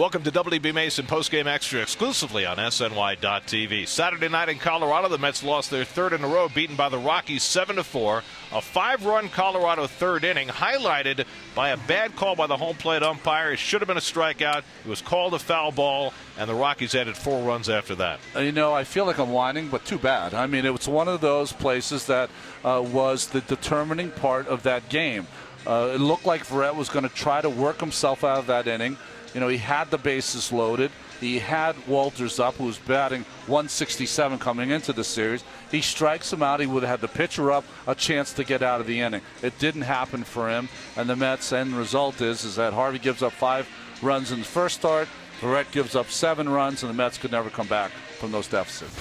Welcome to WB Mason Postgame Extra exclusively on SNY.TV. Saturday night in Colorado, the Mets lost their third in a row, beaten by the Rockies 7-4. A 5-run Colorado third inning, highlighted by a bad call by the home plate umpire. It should have been a strikeout. It was called a foul ball, and the Rockies added 4 runs after that. You know, I feel like I'm whining, but too bad. I mean, it was one of those places that was the determining part of that game. It looked like Verrett was going to try to work himself out of that inning. You know, he had the bases loaded. He had Walters up, who was batting 167 coming into the series. He strikes him out. He would have had the pitcher up, a chance to get out of the inning. It didn't happen for him, and the Mets' end result is that Harvey gives up 5 runs in the first start. Verrett gives up 7 runs, and the Mets could never come back from those deficits.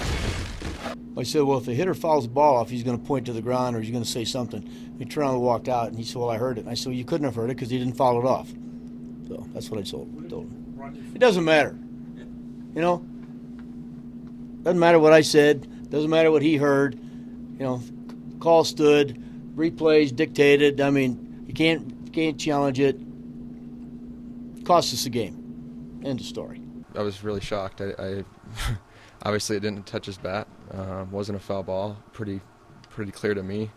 I said, well, if the hitter fouls the ball off, he's going to point to the ground or he's going to say something. He turned around and walked out, and he said, well, I heard it. And I said, well, you couldn't have heard it because he didn't foul it off. So that's what I told him. It doesn't matter. You know? Doesn't matter what I said. Doesn't matter what he heard. You know, call stood, replays dictated. I mean, you can't challenge it. Cost us a game. End of story. I was really shocked. I obviously it didn't touch his bat. Wasn't a foul ball. Pretty clear to me.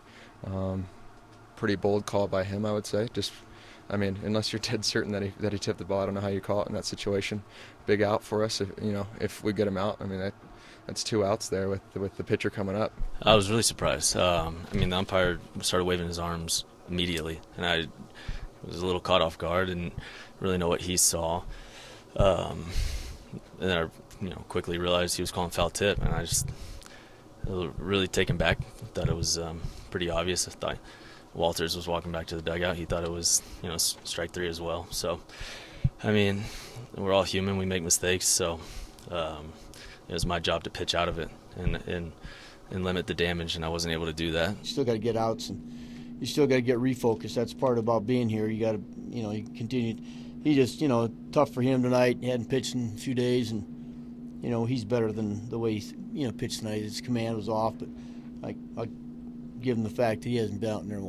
Pretty bold call by him, I would say. I mean, unless you're dead certain that he tipped the ball, I don't know how you call it in that situation. Big out for us, if we get him out. I mean, that's 2 outs there with the pitcher coming up. I was really surprised. I mean, the umpire started waving his arms immediately, and I was a little caught off guard and really know what he saw. And then I, quickly realized he was calling foul tip, and I just really taken back. Thought it was pretty obvious. I thought Walters was walking back to the dugout. He thought it was, strike 3 as well. So, I mean, we're all human. We make mistakes. So, it was my job to pitch out of it and limit the damage, and I wasn't able to do that. You still got to get outs, and you still got to get refocused. That's part about being here. You got to, you continue. He just, tough for him tonight. He hadn't pitched in a few days, and, he's better than the way he, pitched tonight. His command was off, but I give him the fact that he hasn't been out in there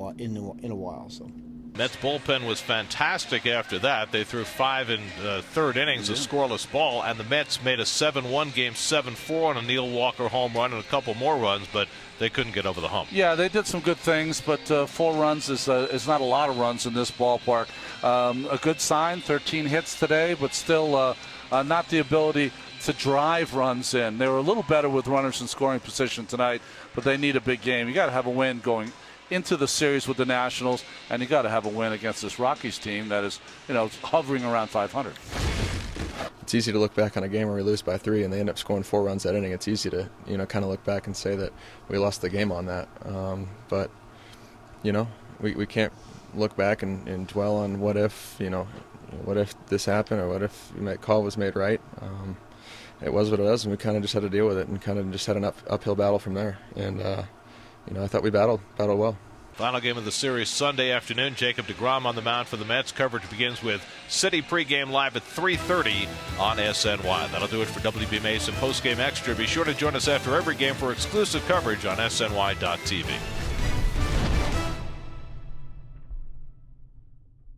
in a while. So. Mets bullpen was fantastic after that. They threw 5 in the third innings, a scoreless ball, and the Mets made a 7-1 game, 7-4 on a Neil Walker home run and a couple more runs, but they couldn't get over the hump. Yeah, they did some good things, but 4 runs is not a lot of runs in this ballpark. A good sign, 13 hits today, but still not the ability to drive runs in. They were a little better with runners in scoring position tonight, but they need a big game. You got to have a win going into the series with the Nationals, and you got to have a win against this Rockies team that is, hovering around 500. It's easy to look back on a game where we lose by 3 and they end up scoring 4 runs that inning. It's easy to, kind of look back and say that we lost the game on that. But, we can't look back and dwell on what if, what if this happened or what if that call was made right. It was what it was, and we kind of just had to deal with it and kind of just had an uphill battle from there. And, I thought we battled well. Final game of the series Sunday afternoon. Jacob deGrom on the mound for the Mets. Coverage begins with City pregame live at 3:30 on SNY. That'll do it for WB Mason Postgame Extra. Be sure to join us after every game for exclusive coverage on SNY.TV.